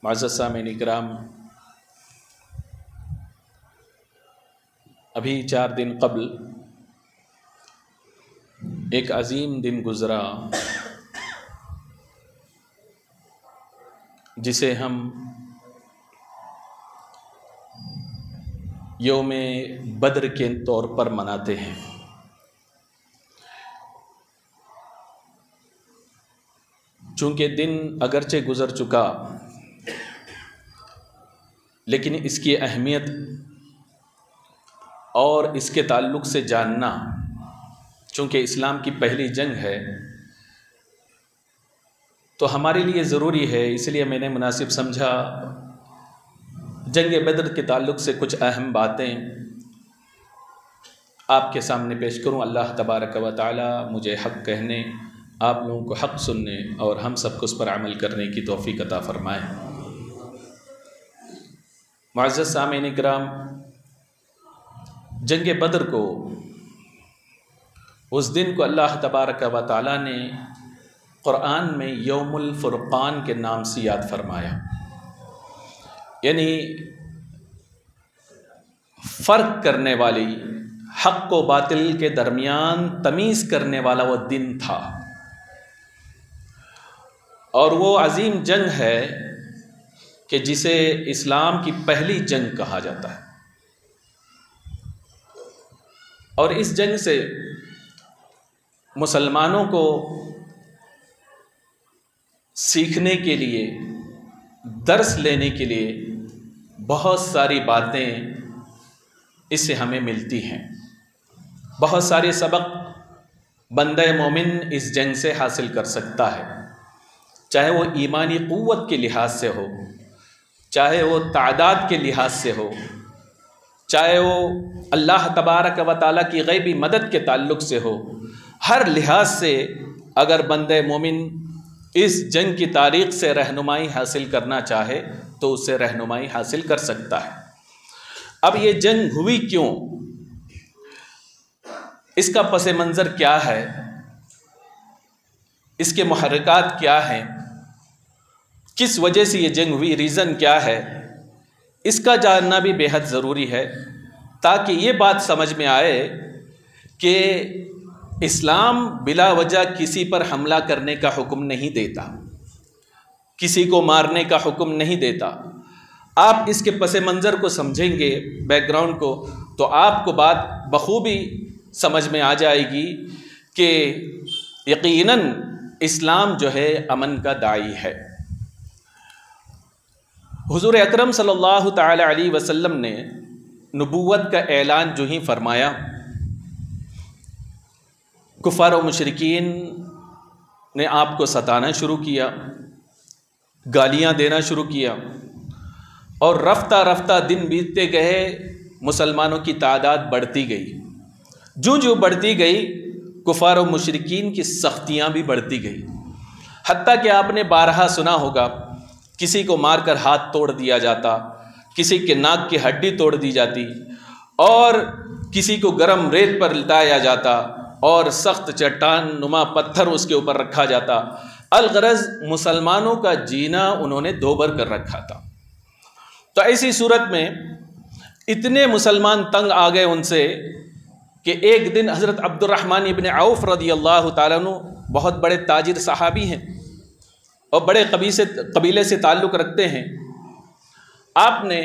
معزز سامعین کرام، ابھی 4 دن قبل ایک عظیم دن گزرا جسے ہم یوم بدر کے طور پر مناتے ہیں۔ چونکہ دن اگرچہ گزر چکا لیکن اس کی اہمیت اور اس کے تعلق سے جاننا، چونکہ اسلام کی پہلی جنگ ہے تو ہمارے لیے ضروری ہے، اس لیے میں نے مناسب سمجھا جنگ بدر کے تعلق سے کچھ اہم باتیں آپ کے سامنے پیش کروں۔ اللہ تبارک و تعالی مجھے حق کہنے، آپ لوگوں کو حق سننے اور ہم سب کو اس پر عمل کرنے کی توفیق عطا فرمائے۔ معزز سامعین کرام، جنگ بدر کو، اس دن کو اللہ تبارک و تعالی نے قرآن میں یوم الفرقان کے نام سے یاد فرمایا، یعنی فرق کرنے والی، حق و باطل کے درمیان تمیز کرنے والا وہ دن تھا، اور وہ عظیم جنگ ہے کہ جسے اسلام کی پہلی جنگ کہا جاتا ہے۔ اور اس جنگ سے مسلمانوں کو سیکھنے کے لیے، درس لینے کے لیے بہت ساری باتیں اس سے ہمیں ملتی ہیں، بہت سارے سبق بندہ مومن اس جنگ سے حاصل کر سکتا ہے، چاہے وہ ایمانی قوت کے لحاظ سے ہو، چاہے وہ تعداد کے لحاظ سے ہو، چاہے وہ اللہ تبارک و تعالیٰ کی غیبی مدد کے تعلق سے ہو، ہر لحاظ سے اگر بندہ مومن اس جنگ کی تاریخ سے رہنمائی حاصل کرنا چاہے تو اس سے رہنمائی حاصل کر سکتا ہے۔ اب یہ جنگ ہوئی کیوں؟ اس کا پس منظر کیا ہے؟ اس کے محرکات کیا ہیں؟ کس وجہ سے یہ جنگ ہوئی؟ ریزن کیا ہے؟ اس کا جاننا بھی بے حد ضروری ہے، تاکہ یہ بات سمجھ میں آئے کہ اسلام بلا وجہ کسی پر حملہ کرنے کا حکم نہیں دیتا، کسی کو مارنے کا حکم نہیں دیتا۔ آپ اس کے پس منظر کو سمجھیں گے، بیک گراؤنڈ کو، تو آپ کو بات بخوبی سمجھ میں آ جائے گی کہ یقیناً اسلام جو ہے امن کا داعی ہے۔ حضور اکرم صلی اللہ تعالی علیہ وسلم نے نبوت کا اعلان جو ہی فرمایا، کفار و مشرکین نے آپ کو ستانا شروع کیا، گالیاں دینا شروع کیا، اور رفتہ رفتہ دن بیتتے گئے، مسلمانوں کی تعداد بڑھتی گئی، جو بڑھتی گئی کفار و مشرکین کی سختیاں بھی بڑھتی گئی، حتیٰ کہ آپ نے بارہا سنا ہوگا کسی کو مار کر ہاتھ توڑ دیا جاتا، کسی کے ناک کی ہڈی توڑ دی جاتی، اور کسی کو گرم ریت پر لٹایا جاتا اور سخت چٹان نما پتھر اس کے اوپر رکھا جاتا۔ الغرض مسلمانوں کا جینا انہوں نے دوبر کر رکھا تھا۔ تو ایسی صورت میں اتنے مسلمان تنگ آ گئے ان سے کہ ایک دن حضرت عبد الرحمن ابن عوف رضی اللہ تعالیٰ عنہ، بہت بڑے تاجر صحابی ہیں اور بڑے قبیلے سے تعلق رکھتے ہیں، آپ نے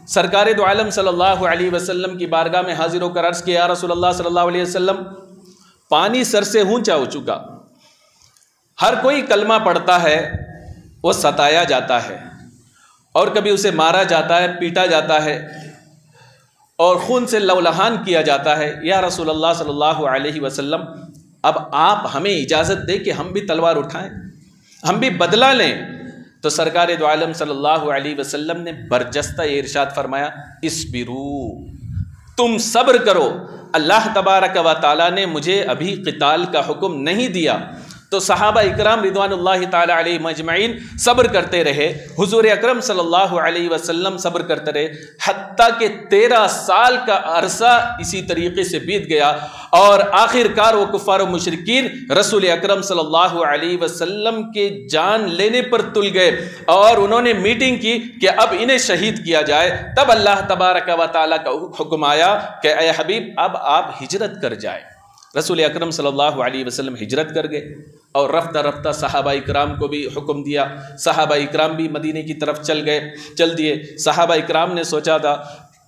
سرکار دو عالم صلی اللہ علیہ وسلم کی بارگاہ میں حاضر ہو کر عرض کیا، یا رسول اللہ صلی اللہ علیہ وسلم، پانی سر سے اونچا ہو چکا، ہر کوئی کلمہ پڑھتا ہے، وہ ستایا جاتا ہے، اور کبھی اسے مارا جاتا ہے، پیٹا جاتا ہے، اور خون سے لولہان کیا جاتا ہے۔ یا رسول اللہ صلی اللہ علیہ وسلم، اب آپ ہمیں اجازت دیں کہ ہم بھی تلوار اٹھائیں، ہم بھی بدلہ لیں۔ تو سرکار دو عالم صلی اللہ علیہ وسلم نے برجستہ یہ ارشاد فرمایا، اسبرو، تم صبر کرو، اللہ تبارک و تعالیٰ نے مجھے ابھی قتال کا حکم نہیں دیا۔ تو صحابہ اکرام رضوان اللہ تعالی علیہم اجمعین صبر کرتے رہے، حضور اکرم صلی اللہ علیہ وسلم صبر کرتے رہے، حتیٰ کہ 13 سال کا عرصہ اسی طریقے سے بیت گیا، اور آخر کار وہ کفار و مشرکین رسول اکرم صلی اللہ علیہ وسلم کے جان لینے پر تل گئے، اور انہوں نے میٹنگ کی کہ اب انہیں شہید کیا جائے۔ تب اللہ تبارک و تعالیٰ کا حکم آیا کہ اے حبیب اب آپ ہجرت کر جائیں۔ رسول اکرم صلی اللہ علیہ وسلم ہجرت کر گئے، اور رفتہ رفتہ صحابہ اکرام کو بھی حکم دیا، صحابہ اکرام بھی مدینے کی طرف چل دیے۔ صحابہ اکرام نے سوچا تھا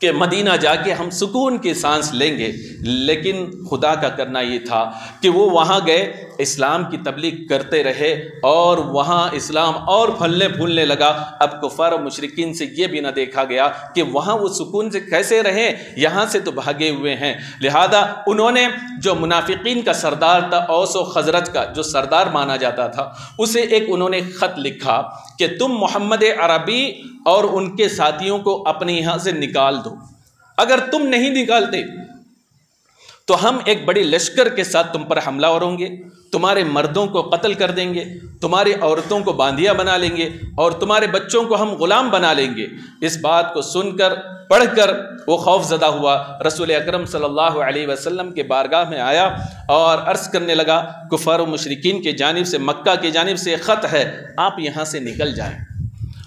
کہ مدینہ جا کے ہم سکون کی سانس لیں گے، لیکن خدا کا کرنا یہ تھا کہ وہ وہاں گئے، اسلام کی تبلیغ کرتے رہے، اور وہاں اسلام اور پھلنے پھولنے لگا۔ اب کفار و مشرکین سے یہ بھی نہ دیکھا گیا کہ وہاں وہ سکون سے کیسے رہیں، یہاں سے تو بھاگے ہوئے ہیں۔ لہذا انہوں نے جو منافقین کا سردار تھا، اوس و خزرج کا جو سردار مانا جاتا تھا، اسے ایک انہوں نے خط لکھا کہ تم محمد عربی اور ان کے ساتھیوں کو اپنے یہاں سے نکال دو، اگر تم نہیں نکالتے تو ہم ایک بڑی لشکر کے ساتھ تم پر حملہ آور ہوں گے، تمہارے مردوں کو قتل کر دیں گے، تمہاری عورتوں کو باندیا بنا لیں گے، اور تمہارے بچوں کو ہم غلام بنا لیں گے۔ اس بات کو سن کر پڑھ کر وہ خوف زدہ ہوا، رسول اکرم صلی اللہ علیہ وسلم کے بارگاہ میں آیا اور عرض کرنے لگا کفار و مشرکین کی جانب سے، مکہ کی جانب سے خط ہے، آپ یہاں سے نکل جائیں۔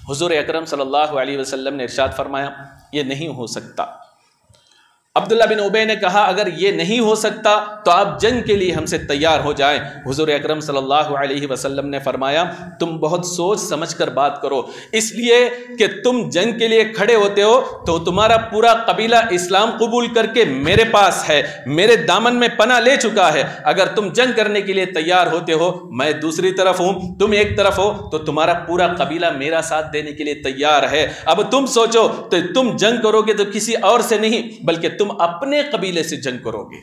حضور اکرم صلی اللہ علیہ وسلم نے ارشاد فرمایا یہ نہیں ہو سکتا۔ عبداللہ بن ابی نے کہا اگر یہ نہیں ہو سکتا تو آپ جنگ کے لیے ہم سے تیار ہو جائیں۔ حضور اکرم صلی اللہ علیہ وسلم نے فرمایا تم بہت سوچ سمجھ کر بات کرو، اس لیے کہ تم جنگ کے لیے کھڑے ہوتے ہو تو تمہارا پورا قبیلہ اسلام قبول کر کے میرے پاس ہے، میرے دامن میں پناہ لے چکا ہے۔ اگر تم جنگ کرنے کے لیے تیار ہوتے ہو، میں دوسری طرف ہوں، تم ایک طرف ہو، تو تمہارا پورا قبیلہ میرا ساتھ دینے کے لیے تیار ہے۔ اب تم سوچو تو تم جنگ کرو گے تو کسی اور سے نہیں بلکہ تم اپنے قبیلے سے جنگ کرو گے،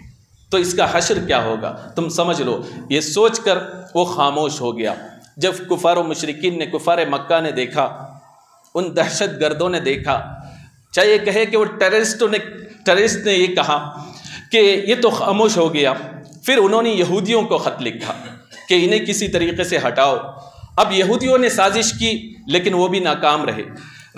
تو اس کا حشر کیا ہوگا تم سمجھ لو۔ یہ سوچ کر وہ خاموش ہو گیا۔ جب کفار و مشرکین نے، کفار مکہ نے دیکھا، ان دہشت گردوں نے دیکھا، چاہے یہ کہے کہ وہ ٹیررسٹ نے یہ کہا کہ یہ تو خاموش ہو گیا، پھر انہوں نے یہودیوں کو خط لکھا کہ انہیں کسی طریقے سے ہٹاؤ۔ اب یہودیوں نے سازش کی لیکن وہ بھی ناکام رہے۔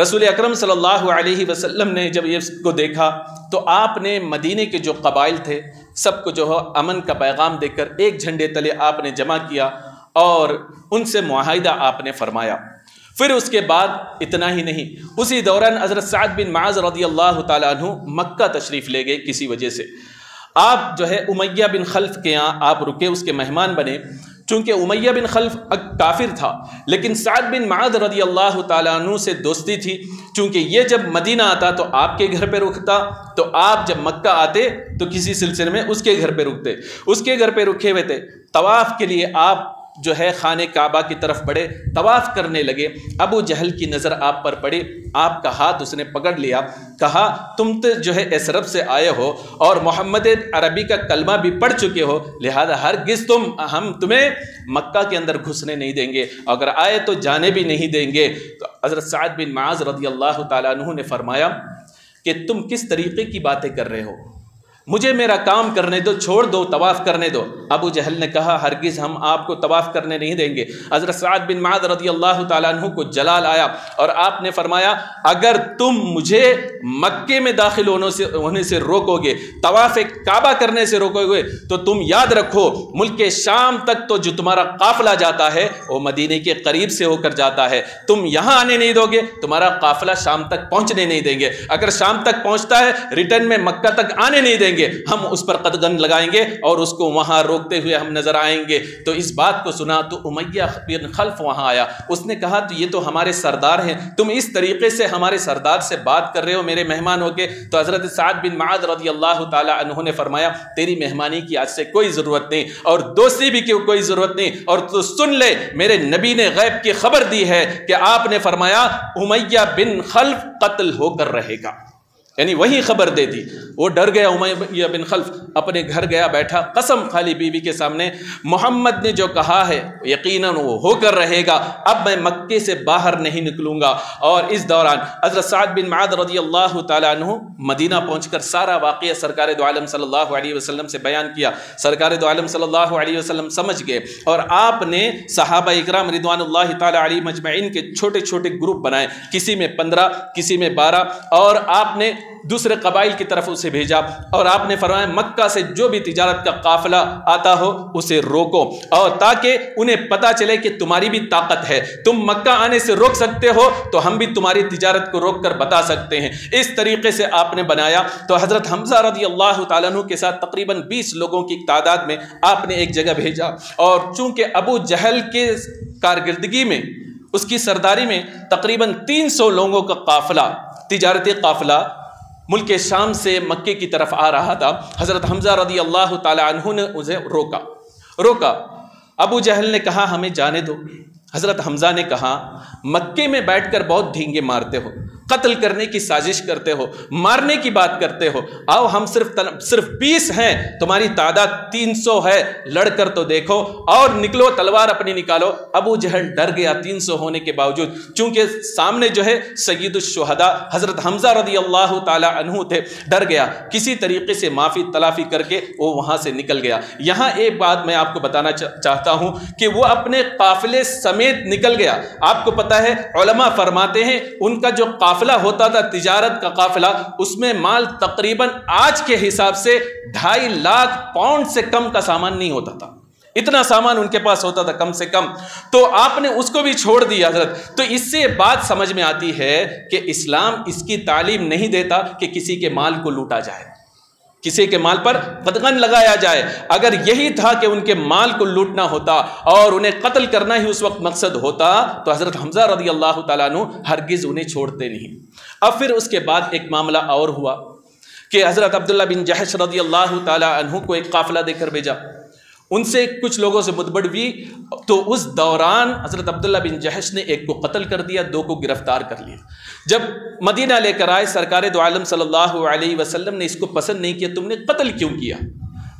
رسول اکرم صلی اللہ علیہ وسلم نے جب اس کو دیکھا تو آپ نے مدینے کے جو قبائل تھے سب کو جو ہے امن کا پیغام دے کر ایک جھنڈے تلے آپ نے جمع کیا اور ان سے معاہدہ آپ نے فرمایا۔ پھر اس کے بعد اتنا ہی نہیں، اسی دوران حضرت سعد بن معاذ رضی اللہ تعالیٰ عنہ مکہ تشریف لے گئے کسی وجہ سے۔ آپ جو ہے امیہ بن خلف کے یہاں آپ رکے، اس کے مہمان بنے۔ چونکہ امیہ بن خلف کافر تھا لیکن سعد بن معاذ رضی اللہ تعالیٰ عنہ سے دوستی تھی، چونکہ یہ جب مدینہ آتا تو آپ کے گھر پہ رکتا، تو آپ جب مکہ آتے تو کسی سلسلے میں اس کے گھر پہ رکتے، اس کے گھر پہ رکے ہوئے تھے۔ طواف کے لیے آپ جو ہے خانہ کعبہ کی طرف بڑھے، طواف کرنے لگے، ابو جہل کی نظر آپ پر پڑی، آپ کا ہاتھ اس نے پکڑ لیا، کہا تم تو جو ہے اسرب سے آئے ہو اور محمد عربی کا کلمہ بھی پڑھ چکے ہو، لہذا ہرگز ہم تمہیں مکہ کے اندر گھسنے نہیں دیں گے، اگر آئے تو جانے بھی نہیں دیں گے۔ تو حضرت سعد بن معاذ رضی اللہ تعالیٰ عنہ نے فرمایا کہ تم کس طریقے کی باتیں کر رہے ہو، مجھے میرا کام کرنے دو، چھوڑ دو، طواف کرنے دو۔ ابو جہل نے کہا ہرگز ہم آپ کو طواف کرنے نہیں دیں گے۔ حضرت سعد بن معاذ رضی اللہ تعالیٰ عنہ کو جلال آیا اور آپ نے فرمایا اگر تم مجھے مکے میں داخل ہونے سے روکو گے، طواف کعبہ کرنے سے روکو گے، تو تم یاد رکھو ملک شام تک تو جو تمہارا قافلہ جاتا ہے وہ مدینے کے قریب سے ہو کر جاتا ہے، تم یہاں آنے نہیں دو گے، تمہارا قافلہ شام تک پہنچنے نہیں دیں گے، اگر شام تک پہنچتا ہے ریٹرن میں مکہ تک آنے نہیں دیں گے، ہم اس پر قدغن لگائیں گے اور اس کو وہاں روکتے ہوئے ہم نظر آئیں گے۔ تو اس بات کو سنا تو امیہ بن خلف وہاں آیا، اس نے کہا تو یہ تو ہمارے سردار ہیں، تم اس طریقے سے ہمارے سردار سے بات کر رہے ہو میرے مہمان ہو کے؟ تو حضرت سعد بن معاذ رضی اللہ تعالی عنہ نے فرمایا تیری مہمانی کی آج سے کوئی ضرورت نہیں اور دوستی بھی کی کوئی ضرورت نہیں، اور تو سن لے میرے نبی نے غیب کی خبر دی ہے کہ آپ نے فرمایا امیہ بن خلف قتل ہو کر رہے گا۔ یعنی وہی خبر دے دی. وہ ڈر گیا امیہ بن خلف، اپنے گھر گیا بیٹھا، قسم کھا لی بیوی کے سامنے، محمد نے جو کہا ہے یقیناً وہ ہو کر رہے گا، اب میں مکے سے باہر نہیں نکلوں گا. اور اس دوران حضرت سعد بن معاذ رضی اللہ تعالیٰ عنہ مدینہ پہنچ کر سارا واقعہ سرکار دو عالم صلی اللہ علیہ وسلم سے بیان کیا. سرکار دو عالم صلی اللہ علیہ وسلم سمجھ گئے، اور آپ نے صحابہ اکرام رضوان اللہ تعالیٰ علیہ مجمعین کے چھوٹے چھوٹے گروپ بنائے، کسی میں 15، کسی میں 12، اور آپ نے دوسرے قبائل کی طرف اسے بھیجا. اور آپ نے فرمایا مکہ سے جو بھی تجارت کا قافلہ آتا ہو اسے روکو، اور تاکہ انہیں پتا چلے کہ تمہاری بھی طاقت ہے، تم مکہ آنے سے روک سکتے ہو تو ہم بھی تمہاری تجارت کو روک کر بتا سکتے ہیں. اس طریقے سے آپ نے بنایا. تو حضرت حمزہ رضی اللہ تعالیٰ عنہ کے ساتھ تقریباً 20 لوگوں کی تعداد میں آپ نے ایک جگہ بھیجا. اور چونکہ ابو جہل کے کارکردگی میں، اس کی سرداری میں تقریباً 300 لوگوں کا قافلہ، تجارتی قافلہ ملک شام سے مکے کی طرف آ رہا تھا، حضرت حمزہ رضی اللہ تعالی عنہ نے اسے روکا. ابو جہل نے کہا ہمیں جانے دو. حضرت حمزہ نے کہا مکے میں بیٹھ کر بہت ڈھینگے مارتے ہو، قتل کرنے کی سازش کرتے ہو، مارنے کی بات کرتے ہو، آؤ ہم صرف 20 ہیں، تمہاری تعداد 300 ہے، لڑ کر تو دیکھو اور نکلو، تلوار اپنی نکالو. ابو جہل ڈر گیا 300 ہونے کے باوجود، چونکہ سامنے جو ہے سید الشہداء حضرت حمزہ رضی اللہ تعالی عنہ تھے. ڈر گیا، کسی طریقے سے معافی تلافی کر کے وہ وہاں سے نکل گیا. یہاں ایک بات میں آپ کو بتانا چاہتا ہوں کہ وہ اپنے قافلے سمیت نکل گیا. آپ کو پتہ ہے علماء فرماتے ہیں ان کا جو قافلہ ہوتا تھا، تجارت کا قافلہ، اس میں مال تقریباً آج کے حساب سے 2.5 لاکھ پاؤنڈ سے کم کا سامان نہیں ہوتا تھا. اتنا سامان ان کے پاس ہوتا تھا کم سے کم. تو آپ نے اس کو بھی چھوڑ دیا حضرت. تو اس سے بات سمجھ میں آتی ہے کہ اسلام اس کی تعلیم نہیں دیتا کہ کسی کے مال کو لوٹا جائے، کسی کے مال پر قدغن لگایا جائے. اگر یہی تھا کہ ان کے مال کو لوٹنا ہوتا اور انہیں قتل کرنا ہی اس وقت مقصد ہوتا تو حضرت حمزہ رضی اللہ تعالیٰ عنہ ہرگز انہیں چھوڑتے نہیں. اب پھر اس کے بعد ایک معاملہ اور ہوا کہ حضرت عبداللہ بن جحش رضی اللہ تعالیٰ عنہ کو ایک قافلہ دے کر بھیجا. ان سے کچھ لوگوں سے مدبڑ ہوئی، تو اس دوران حضرت عبداللہ بن جحش نے ایک کو قتل کر دیا، 2 کو گرفتار کر لیا. جب مدینہ لے کر آئے سرکار دو عالم صلی اللہ علیہ وسلم نے اس کو پسند نہیں کیا. تم نے قتل کیوں کیا؟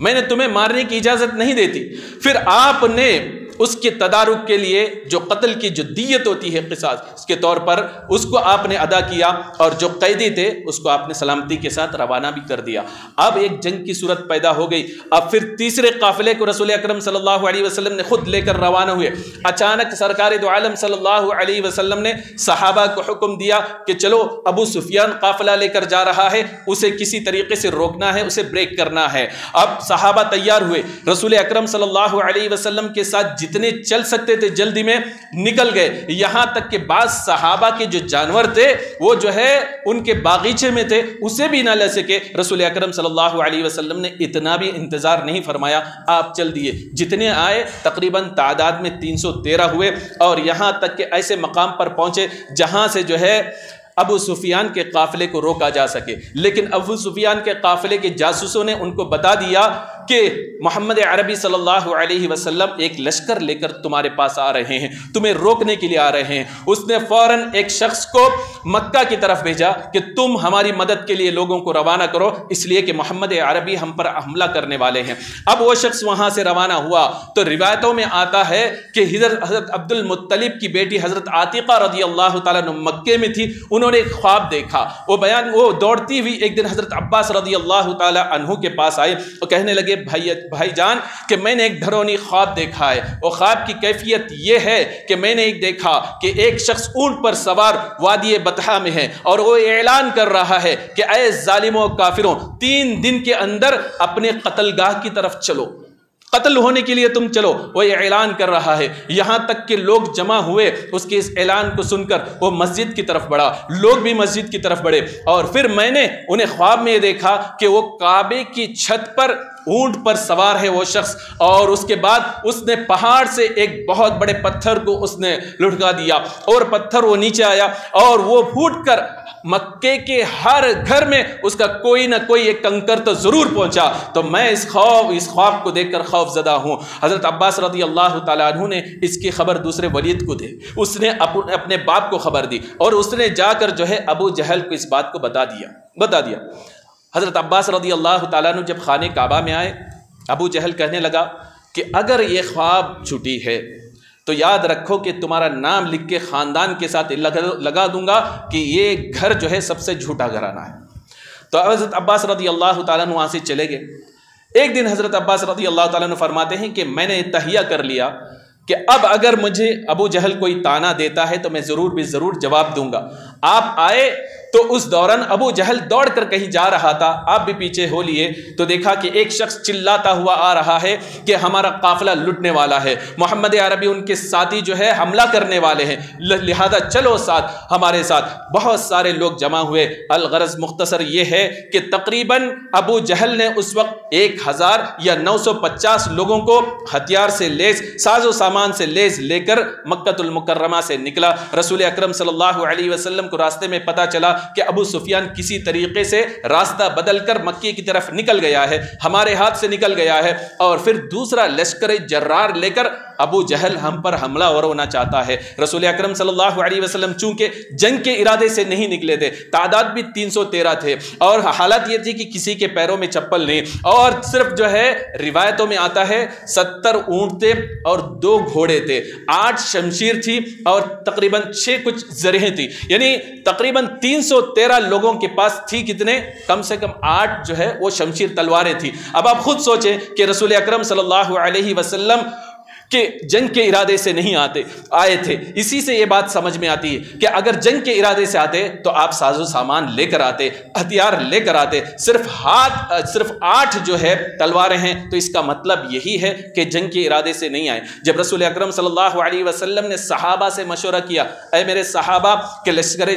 میں نے تمہیں مارنے کی اجازت نہیں دیتی. پھر آپ نے اس کے تدارک کے لیے جو قتل کی جو دیت ہوتی ہے قصاص، اس کے طور پر اس کو آپ نے ادا کیا، اور جو قیدی تھے اس کو آپ نے سلامتی کے ساتھ روانہ بھی کر دیا. اب ایک جنگ کی صورت پیدا ہو گئی. اب پھر تیسرے قافلے کو رسول اکرم صلی اللہ علیہ وسلم نے خود لے کر روانہ ہوئے. اچانک سرکار دو عالم صلی اللہ علیہ وسلم نے صحابہ کو حکم دیا کہ چلو ابو سفیان قافلہ لے کر جا رہا ہے، اسے کسی طریقے سے روکنا ہے، اسے بریک کرنا ہے. اب صحابہ تیار ہوئے، رسول اکرم صلی اللہ علیہ وسلم کے ساتھ جتنے چل سکتے تھے جلدی میں نکل گئے. یہاں تک کہ بعض صحابہ کے جو جانور تھے وہ جو ہے ان کے باغیچے میں تھے، اسے بھی نہ لے سکے. رسول اکرم صلی اللہ علیہ وسلم نے اتنا بھی انتظار نہیں فرمایا، آپ چل دیے. جتنے آئے تقریباً تعداد میں 313 ہوئے، اور یہاں تک کہ ایسے مقام پر پہنچے جہاں سے جو ہے ابو سفیان کے قافلے کو روکا جا سکے. لیکن ابو سفیان کے قافلے کے جاسوسوں نے ان کو بتا دیا کہ محمد عربی صلی اللہ علیہ وسلم ایک لشکر لے کر تمہارے پاس آ رہے ہیں، تمہیں روکنے کے لیے آ رہے ہیں. اس نے فوراً ایک شخص کو مکہ کی طرف بھیجا کہ تم ہماری مدد کے لیے لوگوں کو روانہ کرو، اس لیے کہ محمد عربی ہم پر حملہ کرنے والے ہیں. اب وہ شخص وہاں سے روانہ ہوا تو روایتوں میں آتا ہے کہ حضرت عبد المطلب کی بیٹی حضرت عاتقہ رضی اللہ تعالیٰ عنہ مکے میں تھی. انہوں نے ایک خواب دیکھا. وہ دوڑتی ہوئی ایک دن حضرت عباس رضی اللہ تعالیٰ عنہ کے پاس آئے اور کہنے لگے بھائی جان کہ میں نے ایک ڈھرونی خواب دیکھا ہے. وہ خواب کی کیفیت یہ ہے کہ میں نے ایک دیکھا کہ ایک شخص اونٹ پر سوار وادی بطحا میں ہے اور وہ اعلان کر رہا ہے کہ اے ظالموں کافروں، 3 دن کے اندر اپنے قتل گاہ کی طرف چلو، قتل ہونے کے لیے تم چلو. وہ یہ اعلان کر رہا ہے. یہاں تک کہ لوگ جمع ہوئے، اس کے اس اعلان کو سن کر وہ مسجد کی طرف بڑھا، لوگ بھی مسجد کی طرف بڑھے. اور پھر میں نے انہیں خواب میں دیکھا کہ وہ کعبے کی چھت پر اونٹ پر سوار ہے وہ شخص، اور اس کے بعد اس نے پہاڑ سے ایک بہت بڑے پتھر کو اس نے لٹکا دیا، اور پتھر وہ نیچے آیا اور وہ پھوٹ کر مکے کے ہر گھر میں اس کا کوئی نہ کوئی ایک کنکر تو ضرور پہنچا۔ تو میں اس خواب کو دیکھ کر خوف زدہ ہوں۔ حضرت عباس رضی اللہ تعالیٰ عنہ نے اس کی خبر دوسرے ولید کو دی، اس نے اپنے باپ کو خبر دی، اور اس نے جا کر جو ہے ابو جہل کو اس بات کو بتا دیا۔ حضرت عباس رضی اللہ تعالیٰ عنہ جب خانہ کعبہ میں آئے، ابو جہل کہنے لگا کہ اگر یہ خواب جھوٹی ہے تو یاد رکھو کہ تمہارا نام لکھ کے خاندان کے ساتھ لگا دوں گا کہ یہ گھر جو ہے سب سے جھوٹا گھرانہ ہے۔ تو حضرت عباس رضی اللہ تعالیٰ عنہ وہاں سے چلے گئے۔ ایک دن حضرت عباس رضی اللہ تعالیٰ عنہ فرماتے ہیں کہ میں نے تہیہ کر لیا کہ اب اگر مجھے ابو جہل کوئی طعنہ دیتا ہے تو میں ضرور جواب دوں گا۔ آپ آئے تو اس دوران ابو جہل دوڑ کر کہیں جا رہا تھا، آپ بھی پیچھے ہو لیے، تو دیکھا کہ ایک شخص چلاتا ہوا آ رہا ہے کہ ہمارا قافلہ لٹنے والا ہے، محمد عربی ان کے ساتھی جو ہے حملہ کرنے والے ہیں، لہذا چلو ساتھ ہمارے ساتھ۔ بہت سارے لوگ جمع ہوئے۔ الغرض مختصر یہ ہے کہ تقریباً ابو جہل نے اس وقت 1000 یا 950 لوگوں کو ہتھیار سے لیس، ساز و سامان سے لیس لے کر مکہ المکرمہ سے نکلا۔ رسول اکرم صلی اللہ علیہ وسلم کو راستے میں پتہ چلا کہ ابو سفیان کسی طریقے سے راستہ بدل کر مکے کی طرف نکل گیا ہے، ہمارے ہاتھ سے نکل گیا ہے، اور پھر دوسرا لشکر جرار لے کر ابو جہل ہم پر حملہ ہونا چاہتا ہے۔ رسول اکرم صلی اللہ علیہ وسلم چونکہ جنگ کے ارادے سے نہیں نکلے تھے، تعداد بھی 313 تھے، اور حالت یہ تھی کہ کسی کے پیروں میں چپل نہیں، اور صرف جو ہے روایتوں میں آتا ہے 70 اونٹ تھے اور 2 گھوڑے تھے، 8 شمشیر تھی اور تقریباً 6 کچھ زرہیں تھی، یعنی تقریباً 313 لوگوں کے پاس تھی کتنے؟ کم سے کم 8 جو ہے وہ شمشیر تلواریں تھی۔ اب آپ خود سوچیں کہ رسول اکرم صلی اللہ علیہ وسلم کہ جنگ کے ارادے سے نہیں آئے تھے۔ اسی سے یہ بات سمجھ میں آتی ہے کہ اگر جنگ کے ارادے سے آتے تو آپ ساز و سامان لے کر آتے، ہتھیار لے کر آتے، صرف 8 جو ہے تلواریں ہیں، تو اس کا مطلب یہی ہے کہ جنگ کے ارادے سے نہیں آئے۔ جب رسول اکرم صلی اللہ علیہ وسلم نے صحابہ سے مشورہ کیا، اے میرے صحابہ کہ لشکر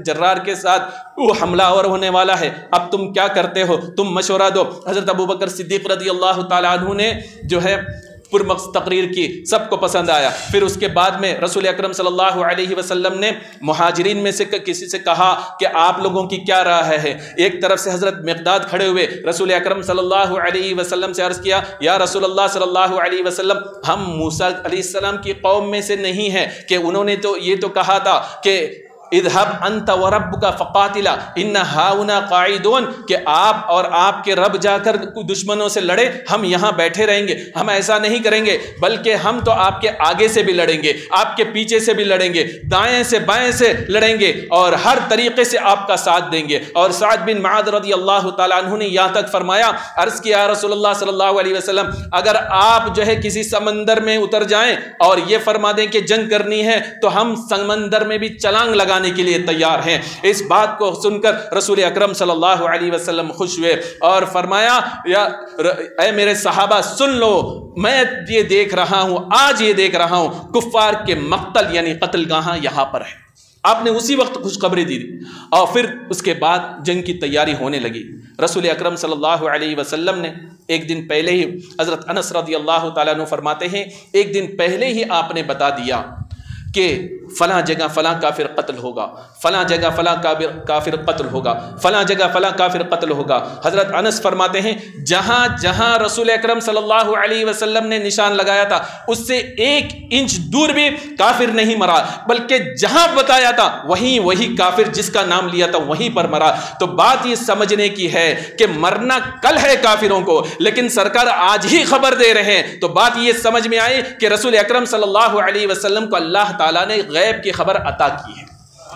جرار کے ساتھ وہ حملہ اور ہونے والا ہے، اب تم کیا کرتے ہو؟ تم مشورہ دو۔ حضرت ابوبکر صدیق رضی اللہ تعالیٰ عنہ نے جو ہے پرمقصد تقریر کی، سب کو پسند آیا۔ پھر اس کے بعد میں رسول اکرم صلی اللہ علیہ وسلم نے مہاجرین میں سے کسی سے کہا کہ آپ لوگوں کی کیا رائے ہے؟ ایک طرف سے حضرت مقداد کھڑے ہوئے، رسول اکرم صلی اللہ علیہ وسلم سے عرض کیا، یا رسول اللہ صلی اللہ علیہ وسلم، ہم موسیٰ علیہ السلام کی قوم میں سے نہیں ہیں کہ انہوں نے تو یہ تو کہا تھا کہ اذهب انت وربک فقاتلا ان ہاؤنا قاعدون، کہ آپ اور آپ کے رب جا کر دشمنوں سے لڑے، ہم یہاں بیٹھے رہیں گے۔ ہم ایسا نہیں کریں گے، بلکہ ہم تو آپ کے آگے سے بھی لڑیں گے، آپ کے پیچھے سے بھی لڑیں گے، دائیں سے بائیں سے لڑیں گے، اور ہر طریقے سے آپ کا ساتھ دیں گے۔ اور سعد بن معاذ رضی اللہ تعالیٰ عنہ نے یہاں تک فرمایا، عرض کیا رسول اللہ صلی اللہ علیہ وسلم، اگر آپ جو ہے کسی سمندر میں اتر جائیں اور یہ فرما دیں کہ جنگ کرنی ہے تو ہم سمندر میں بھی چھلانگ لگانے کے لیے تیار ہیں۔ اس بات کو سن کر رسول اکرم صلی اللہ علیہ وسلم خوش ہوئے اور فرمایا، اے میرے صحابہ سن لو، میں یہ دیکھ رہا ہوں، آج یہ دیکھ رہا ہوں، کفار کے مقتل یعنی قتل گاہ یہاں پر ہے۔ آپ نے اسی وقت خوشخبری دی، اور پھر اس کے بعد جنگ کی تیاری ہونے لگی۔ رسول اکرم صلی اللہ علیہ وسلم نے ایک دن پہلے ہی، حضرت انس رضی اللہ تعالیٰ عنہ فرماتے ہیں، ایک دن پہلے ہی آپ نے بتا دیا کہ فلاں جگہ فلاں کافر قتل ہوگا، فلاں جگہ فلاں کافر قتل ہوگا، فلاں جگہ فلاں کافر قتل ہوگا۔ حضرت انس فرماتے ہیں جہاں جہاں رسول اکرم صلی اللہ علیہ وسلم نے نشان لگایا تھا اس سے 1 انچ دور بھی کافر نہیں مرا، بلکہ جہاں بتایا تھا وہی کافر جس کا نام لیا تھا وہیں پر مرا۔ تو بات یہ سمجھنے کی ہے کہ مرنا کل ہے کافروں کو، لیکن سرکار آج ہی خبر دے رہے ہیں۔ تو بات یہ سمجھ میں آئی کہ رسول اکرم صلی اللہ علیہ وسلم کو اللہ تعالیٰ نے غیب کی خبر عطا کی ہے۔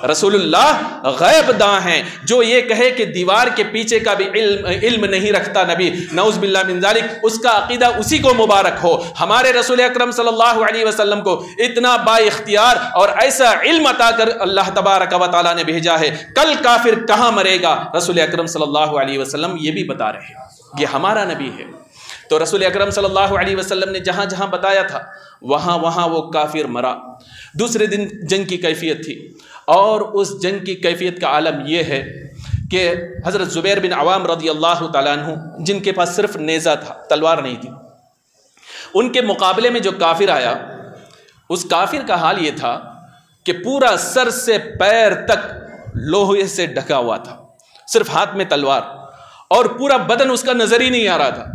رسول اللہ غیب داں ہیں، جو یہ کہے کہ دیوار کے پیچھے کا بھی علم نہیں رکھتا نبی، نعوذ باللہ من ذالک، اس کا عقیدہ اسی کو مبارک ہو۔ ہمارے رسول اکرم صلی اللہ علیہ وسلم کو اتنا با اختیار اور ایسا علم عطا کر اللہ تبارک و تعالیٰ نے بھیجا ہے، کل کافر کہاں مرے گا رسول اکرم صلی اللہ علیہ وسلم یہ بھی بتا رہے ہیں، یہ ہمارا نبی ہے۔ تو رسول اکرم صلی اللہ علیہ وسلم نے جہاں جہاں بتایا تھا وہاں وہ کافر مرا۔ دوسرے دن جنگ کی کیفیت تھی، اور اس جنگ کی کیفیت کا عالم یہ ہے کہ حضرت زبیر بن عوام رضی اللہ تعالیٰ عنہ، جن کے پاس صرف نیزہ تھا، تلوار نہیں تھی، ان کے مقابلے میں جو کافر آیا، اس کافر کا حال یہ تھا کہ پورا سر سے پیر تک لوہے سے ڈھکا ہوا تھا، صرف ہاتھ میں تلوار، اور پورا بدن اس کا نظر ہی نہیں آ رہا تھا۔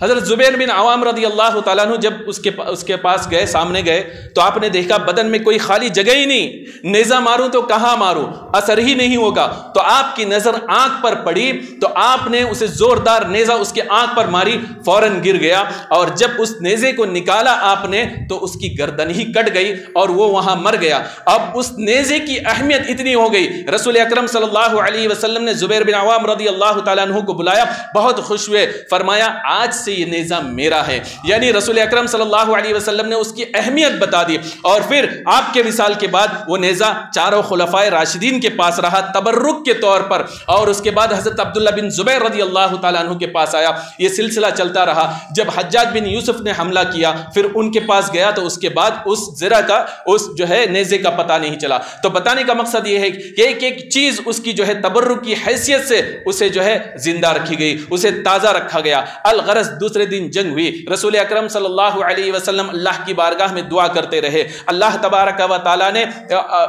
حضرت زبیر بن عوام رضی اللہ تعالیٰ عنہ جب اس کے پاس گئے، سامنے گئے، تو آپ نے دیکھا بدن میں کوئی خالی جگہ ہی نہیں، نیزہ ماروں تو کہاں ماروں، اثر ہی نہیں ہوگا۔ تو آپ کی نظر آنکھ پر پڑی، تو آپ نے اسے زوردار نیزہ اس کے آنکھ پر ماری، فوراً گر گیا، اور جب اس نیزے کو نکالا آپ نے تو اس کی گردن ہی کٹ گئی اور وہ وہاں مر گیا۔ اب اس نیزے کی اہمیت اتنی ہو گئی، رسول اکرم صلی اللہ علیہ وسلم نے زبیر بن عوام رضی اللہ تعالیٰ عنہ کو بلایا، بہت خوش ہوئے، فرمایا آج سے یہ نیزہ میرا ہے، یعنی رسول اکرم صلی اللہ علیہ وسلم نے اس کی اہمیت بتا دی۔ اور پھر آپ کے وصال کے بعد وہ نیزہ چاروں خلفائے راشدین کے پاس رہا تبرک کے طور پر، اور اس کے بعد حضرت عبداللہ بن زبیر رضی اللہ تعالیٰ عنہ کے پاس آیا۔ یہ سلسلہ چلتا رہا، جب حجاج بن یوسف نے حملہ کیا پھر ان کے پاس گیا تو اس کے بعد اس زرہ کا، اس جو ہے نیزے کا پتہ نہیں چلا۔ تو بتانے کا مقصد یہ ہے کہ ایک ایک چیز اس کی جو ہے تبرک کی حیثیت سے اسے جو ہے زندہ رکھی گئی، اسے تازہ رکھا گیا۔ الغرض دوسرے دن جنگ ہوئی، رسول اکرم صلی اللہ علیہ وسلم اللہ کی بارگاہ میں دعا کرتے رہے، اللہ تبارک و تعالیٰ نے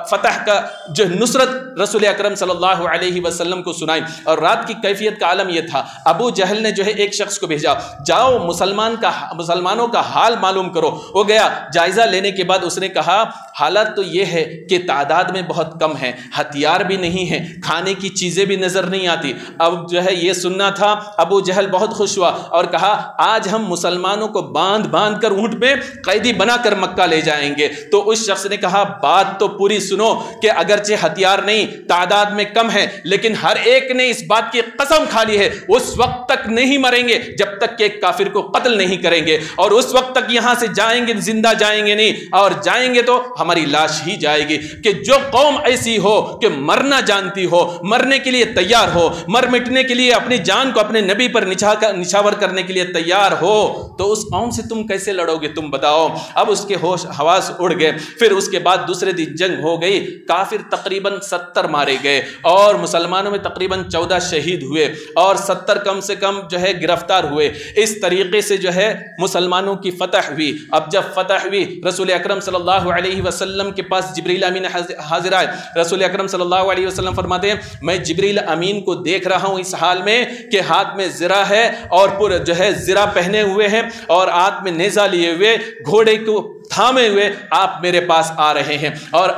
فتح کا جو نصرت رسول اکرم صلی اللہ علیہ وسلم کو سنائی۔ اور رات کی کیفیت کا عالم یہ تھا، ابو جہل نے جو ہے ایک شخص کو بھیجا، جاؤ مسلمانوں کا حال معلوم کرو۔ وہ گیا، جائزہ لینے کے بعد اس نے کہا حالت تو یہ ہے کہ تعداد میں بہت کم ہے، ہتھیار بھی نہیں ہے، کھانے کی چیزیں بھی نظر نہیں آتی۔ اب جو ہے یہ سننا تھا، ابو جہل بہت خوش ہوا اور کہا آج ہم مسلمانوں کو باندھ کر اونٹ میں قیدی بنا کر مکہ لے جائیں گے۔ تو اس شخص نے کہا بات تو پوری سنو کہ اگرچہ ہتھیار نہیں، تعداد میں کم ہے، لیکن ہر ایک نے اس بات کی قسم کھا لی ہے اس وقت تک نہیں مریں گے جب تک کہ ایک کافر کو قتل نہیں کریں گے، اور اس وقت تک یہاں سے جائیں گے زندہ جائیں گے نہیں، اور جائیں گے تو ہماری لاش ہی جائے گی۔ کہ جو قوم ایسی ہو کہ مرنا جانتی ہو، مرنے کے لیے تیار ہو، مر مٹنے کے لیے اپنی جان کو اپنے نبی پر نچھاور کرنے کے لیے تیار ہو، تو اس قوم سے تم کیسے لڑو گے؟ تم بتاؤ۔ اب اس کے ہوش حواس اڑ گئے۔ پھر اس کے بعد دوسرے دن جنگ ہو گئی، کافر تقریباً 70 مارے گئے اور مسلمانوں میں تقریباً 14 شہید ہوئے اور 70 کم سے کم جو ہے گرفتار ہوئے۔ اس طریقے سے جو ہے مسلمانوں کی فتح ہوئی۔ اب جب فتح ہوئی، رسول اکرم صلی اللہ علیہ وسلم کے پاس جبریل امین حاضر آئے۔ رسول اکرم صلی اللہ علیہ وسلم فرماتے ہیں میں جبریل امین کو دیکھ رہا ہوں اس حال میں کہ ہاتھ میں زرہ ہے اور پورا جو ہے زرہ پہنے ہوئے ہیں اور ہاتھ میں نیزہ لیے ہوئے، گھوڑے کو تھامے ہوئے آپ میرے پاس آ رہے ہیں۔ اور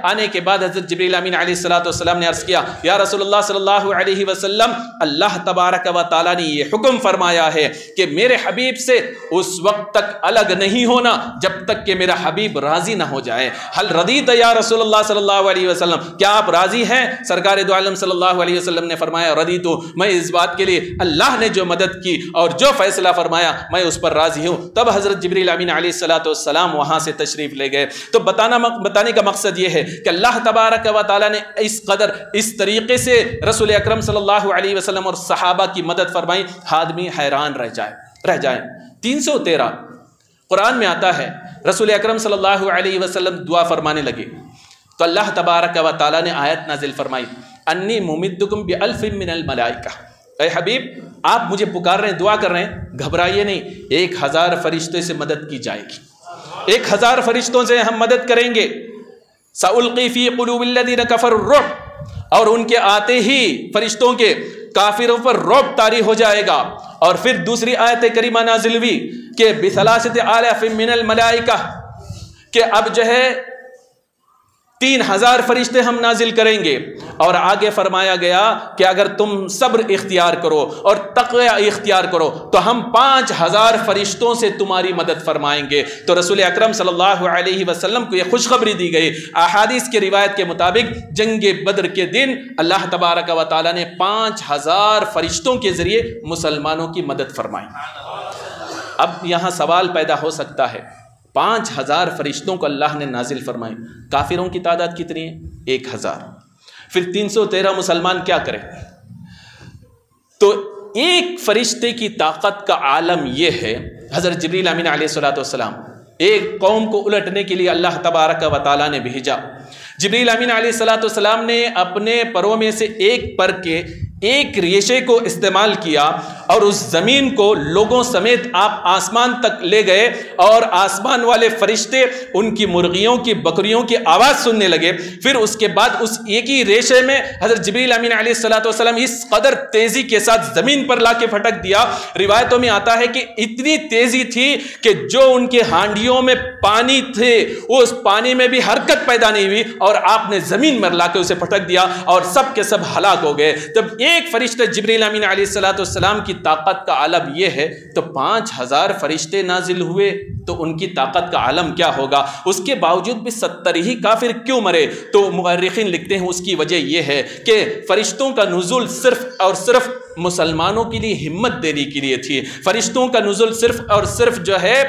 آنے کے بعد حضرت جبریل امین علیہ السلام نے عرض کیا یا رسول اللہ صلی اللہ علیہ وسلم، اللہ تبارک و تعالیٰ نے یہ حکم فرمایا ہے کہ میرے حبیب سے اس وقت تک الگ نہیں ہونا جب تک کہ میرا حبیب راضی نہ ہو جائے۔ حل رضیت یا رسول اللہ صلی اللہ علیہ وسلم، کیا آپ راضی ہیں؟ سرکار دو عالم صلی اللہ علیہ وسلم نے فرمایا رضیت، میں اس بات کے لیے اللہ نے جو مدد کی اور جو فیصلہ فرمایا میں اس پر راضی ہوں۔ تب حضرت جبریل امین علیہ السلام وہاں سے تشریف لے گئے۔ تو بتانے کا مقصد یہ ہے کہ اللہ تبارک و تعالیٰ نے اس طریقے سے رسول اکرم صلی اللہ علیہ وسلم اور صحابہ کی مدد فرمائی، آدمی حیران رہ جائے۔ 313 قرآن میں آتا ہے رسول اکرم صلی اللہ علیہ وسلم دعا فرمانے لگے تو اللہ تبارک و تعالیٰ نے آیت نازل فرمائی انی ممدکم بألف من الملائکہ، اے حبیب آپ مجھے پکار رہے ہیں، دعا کر رہے ہیں، گھبرائیے نہیں، 1000 فرشتے سے مدد کی جائے گی، 1000 فرشتوں سے ہم مدد کریں گے۔ سألقی فی قلوب الذین کفروا الرعب، اور ان کے آتے ہی فرشتوں کے کافروں پر رعب طاری ہو جائے گا۔ اور پھر دوسری آیت کریمہ نازل ہوئی کہ بثلاثۃ آلاف من الملائکہ، کہ اب جو ہے 3000 فرشتے ہم نازل کریں گے۔ اور آگے فرمایا گیا کہ اگر تم صبر اختیار کرو اور تقوی اختیار کرو تو ہم 5000 فرشتوں سے تمہاری مدد فرمائیں گے۔ تو رسول اکرم صلی اللہ علیہ وسلم کو یہ خوشخبری دی گئی۔ احادیث کی روایت کے مطابق جنگ بدر کے دن اللہ تبارک و تعالیٰ نے 5000 فرشتوں کے ذریعے مسلمانوں کی مدد فرمائی۔ اب یہاں سوال پیدا ہو سکتا ہے، 5000 فرشتوں کو اللہ نے نازل فرمائے، کافروں کی تعداد کتنی ہے؟ 1000۔ پھر 313 مسلمان کیا کریں؟ تو ایک فرشتے کی طاقت کا عالم یہ ہے، حضرت جبریل امین علیہ السلام ایک قوم کو الٹنے کے لیے اللہ تبارک و تعالیٰ نے بھیجا۔ جبریل امین علیہ السلام نے اپنے پروں میں سے ایک پر کے ایک ریشے کو استعمال کیا اور اس زمین کو لوگوں سمیت آپ آسمان تک لے گئے، اور آسمان والے فرشتے ان کی مرغیوں کی بکریوں کی آواز سننے لگے۔ پھر اس کے بعد اس ایک ہی ریشے میں حضرت جبریل امین علیہ السلام اس قدر تیزی کے ساتھ زمین پر لا کے پھٹک دیا، روایتوں میں آتا ہے کہ اتنی تیزی تھی کہ جو ان کے ہانڈیوں میں پانی تھے اس پانی میں بھی حرکت پیدا نہیں ہوئی، اور آپ نے زمین پر لا کے اسے پھٹک دیا اور سب کے سب ہلاک ہو گئے۔ جب ایک فرشتہ جبریل امین علیہ السلام کی طاقت کا عالم یہ ہے تو 5000 فرشتے نازل ہوئے تو ان کی طاقت کا عالم کیا ہوگا؟ اس کے باوجود بھی 70 ہی کافر کیوں مرے؟ تو مورخین لکھتے ہیں اس کی وجہ یہ ہے کہ فرشتوں کا نزول صرف اور صرف مسلمانوں کے لیے ہمت دینے کے لیے تھی۔ فرشتوں کا نزول صرف اور صرف جو ہے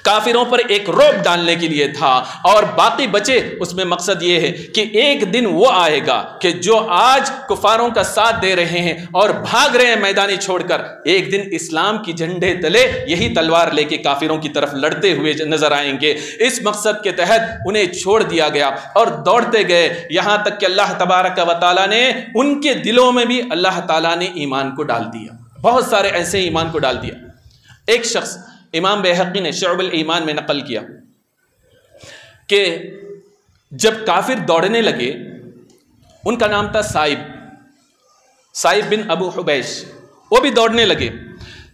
کافروں پر ایک رعب ڈالنے کے لیے تھا، اور باقی بچے اس میں مقصد یہ ہے کہ ایک دن وہ آئے گا کہ جو آج کفاروں کا ساتھ دے رہے ہیں اور بھاگ رہے ہیں میدانی چھوڑ کر، ایک دن اسلام کی جھنڈے تلے یہی تلوار لے کے کافروں کی طرف لڑتے ہوئے نظر آئیں گے۔ اس مقصد کے تحت انہیں چھوڑ دیا گیا اور دوڑتے گئے، یہاں تک کہ اللہ تبارک و تعالیٰ نے ان کے دلوں میں بھی اللہ تعالیٰ نے ایمان کو ڈال دیا، بہت سارے ایسے ایمان کو ڈال دیا۔ ایک شخص امام بیہقی نے شعب الایمان میں نقل کیا کہ جب کافر دوڑنے لگے، ان کا نام تھا سائب بن ابو حبیش، وہ بھی دوڑنے لگے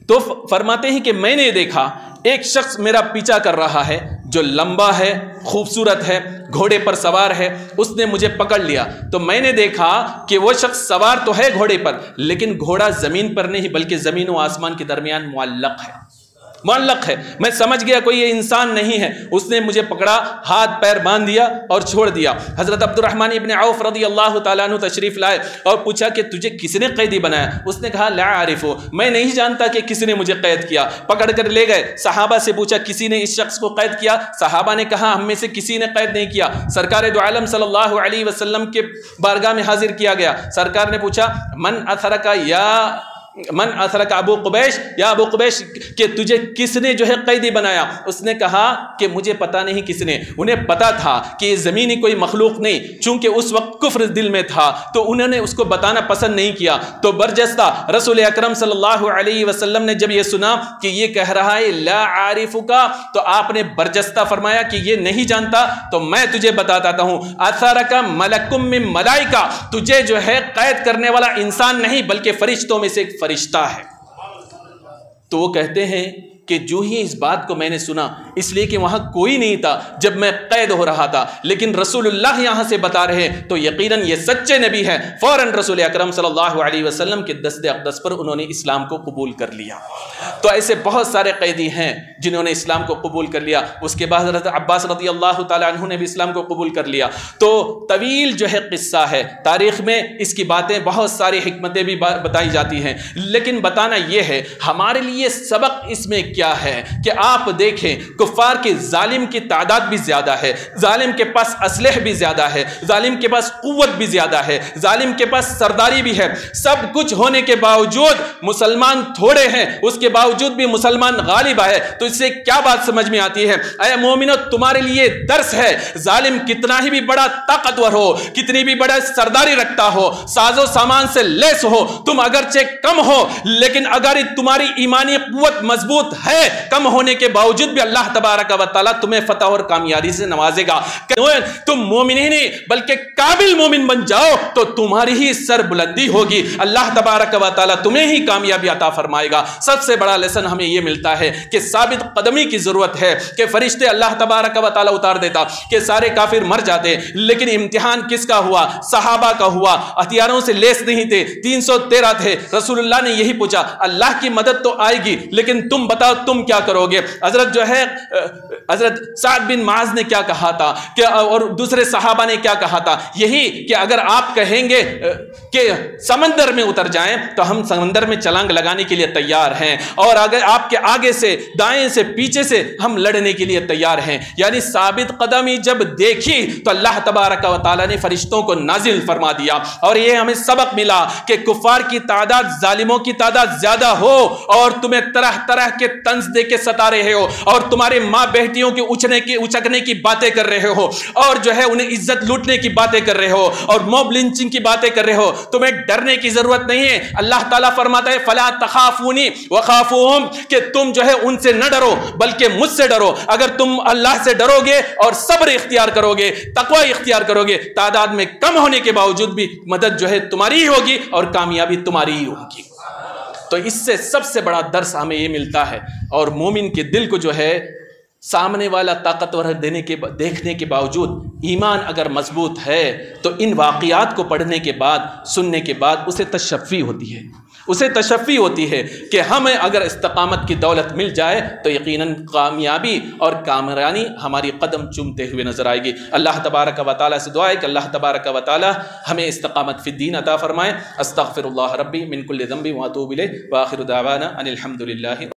تو فرماتے ہیں کہ میں نے دیکھا ایک شخص میرا پیچھا کر رہا ہے جو لمبا ہے، خوبصورت ہے، گھوڑے پر سوار ہے، اس نے مجھے پکڑ لیا تو میں نے دیکھا کہ وہ شخص سوار تو ہے گھوڑے پر، لیکن گھوڑا زمین پر نہیں بلکہ زمین و آسمان کے درمیان معلق ہے۔ میں سمجھ گیا کوئی یہ انسان نہیں ہے، اس نے مجھے پکڑا، ہاتھ پیر باندھ دیا اور چھوڑ دیا۔ حضرت عبد الرحمن ابن عوف رضی اللہ تعالیٰ عنہ تشریف لائے اور پوچھا کہ تجھے کس نے قیدی بنایا؟ اس نے کہا لا عارفو، میں نہیں جانتا کہ کس نے مجھے قید کیا۔ پکڑ کر لے گئے، صحابہ سے پوچھا کسی نے اس شخص کو قید کیا؟ صحابہ نے کہا ہم میں سے کسی نے قید نہیں کیا۔ سرکار دو عالم صلی اللہ علیہ وسلم کے بارگاہ میں حاضر کیا گیا، سرکار نے پوچھا من اثرک ابو قبیش، یا ابو قبیش کہ تجھے کس نے جو ہے قیدی بنایا؟ اس نے کہا کہ مجھے پتا نہیں کس نے۔ انہیں پتا تھا کہ یہ زمینی کوئی مخلوق نہیں، چونکہ اس وقت کفر دل میں تھا تو انہوں نے اس کو بتانا پسند نہیں کیا، تو برجستہ رسول اکرم صلی اللہ علیہ وسلم نے جب یہ سنا کہ یہ کہہ رہا ہے لا عارفکا، تو آپ نے برجستہ فرمایا کہ یہ نہیں جانتا تو میں تجھے بتاتا ہوں، اثرک ملکم من ملائکہ، تجھے جو ہے قید کرنے والا انسان نہیں بلکہ فرشتوں میں سے ایک فرشتہ ہے۔ تو وہ کہتے ہیں کہ جو ہی اس بات کو میں نے سنا، اس لیے کہ وہاں کوئی نہیں تھا جب میں قید ہو رہا تھا، لیکن رسول اللہ یہاں سے بتا رہے تو یقیناً یہ سچے نبی ہیں، فوراً رسول اکرم صلی اللہ علیہ وسلم کے دست اقدس پر انہوں نے اسلام کو قبول کر لیا۔ تو ایسے بہت سارے قیدی ہیں جنہوں نے اسلام کو قبول کر لیا۔ اس کے بعد حضرت عباس رضی اللہ تعالیٰ عنہ نے بھی اسلام کو قبول کر لیا۔ تو طویل جو ہے قصہ ہے، تاریخ میں اس کی باتیں بہت ساری حکمتیں بھی بتائی جاتی ہیں، لیکن بتانا یہ ہے ہمارے لیے سبق اس میں کیا ہے کہ آپ دیکھیں کفار کے ظالم کی تعداد بھی زیادہ ہے، ظالم کے پاس اسلحہ بھی زیادہ ہے، ظالم کے پاس قوت بھی زیادہ ہے، ظالم کے پاس سرداری بھی ہے، سب کچھ ہونے کے باوجود مسلمان تھوڑے ہیں، اس کے باوجود بھی مسلمان غالب ہے۔ تو اس سے کیا بات سمجھ میں آتی ہے؟ اے مومنو، تمہارے لیے درس ہے، ظالم کتنا ہی بھی بڑا طاقتور ہو، کتنی بھی بڑا سرداری رکھتا ہو، ساز و سامان سے لیس ہو، تم اگرچہ کم ہو لیکن اگر تمہاری ایمانی قوت مضبوط ہے، کم ہونے کے باوجود بھی اللہ تبارک و تعالیٰ تمہیں فتح اور کامیابی سے نوازے گا۔ تم مومن ہی نہیں بلکہ قابل مومن بن جاؤ تو تمہاری ہی سر بلندی ہوگی، اللہ تبارک و تعالیٰ تمہیں ہی کامیابی عطا فرمائے گا۔ سب سے بڑا لیسن ہمیں یہ ملتا ہے کہ ثابت قدمی کی ضرورت ہے، کہ فرشتے اللہ تبارک و تعالیٰ اتار دیتا کہ سارے کافر مر جاتے، لیکن امتحان کس کا ہوا؟ صحابہ کا ہوا، ہتھیاروں سے لیس نہیں تھے، 313 تھے۔ رسول اللہ نے یہی پوچھا اللہ کی مدد تو آئے گی لیکن تم بتاؤ تم کیا کرو گے؟ حضرت جو ہے حضرت سعد بن معاذ نے کیا کہا تھا کہ اور دوسرے صحابہ نے کیا کہا تھا؟ یہی کہ اگر آپ کہیں گے کہ سمندر میں اتر جائیں تو ہم سمندر میں چھلانگ لگانے کے لیے تیار ہیں، اور اگر آپ کے آگے سے دائیں سے پیچھے سے ہم لڑنے کے لیے تیار ہیں۔ یعنی ثابت قدمی جب دیکھی تو اللہ تبارک و تعالیٰ نے فرشتوں کو نازل فرما دیا، اور یہ ہمیں سبق ملا کہ کفار کی تعداد، ظالموں کی تعداد زیادہ ہو اور تمہیں طرح طرح کے طنز دے کے ستا رہے ہو، اور تمہارے ماں بیٹیوں کے اچکنے کی باتیں کر رہے ہو، اور جو ہے انہیں عزت لوٹنے کی باتیں کر رہے ہو، اور موب لنچنگ کی باتیں کر رہے ہو، تمہیں ڈرنے کی ضرورت نہیں ہے۔ اللہ تعالیٰ فرماتا ہے فَلَا تَخَافُونِ وَخَافُوهُمْ، کہ تم جو ہے ان سے نہ ڈرو بلکہ مجھ سے ڈرو۔ اگر تم اللہ سے ڈرو گے اور صبر اختیار کرو گے، تقوی اختیار کرو گے، تعداد میں کم ہونے کے باوجود بھی مدد جو ہے تمہاری ہی ہوگی اور کامیابی تمہاری ہی ہوگی۔ تو اس سے سب سے بڑا درس ہمیں یہ ملتا ہے، اور مومن کے دل کو جو ہے سامنے والا طاقتور دیکھنے کے باوجود ایمان اگر مضبوط ہے تو ان واقعات کو پڑھنے کے بعد، سننے کے بعد اسے تشفی ہوتی ہے، اسے تشفی ہوتی ہے کہ ہمیں اگر استقامت کی دولت مل جائے تو یقیناً کامیابی اور کامرانی ہماری قدم چومتے ہوئے نظر آئے گی۔ اللہ تبارک و تعالیٰ سے دعا ہے کہ اللہ تبارک و تعالیٰ ہمیں استقامت فی الدین عطا فرمائے۔ استغفر اللہ ربی من کل ذنب واتوب الیہ، وآخر دعوانا ان الحمد للہ۔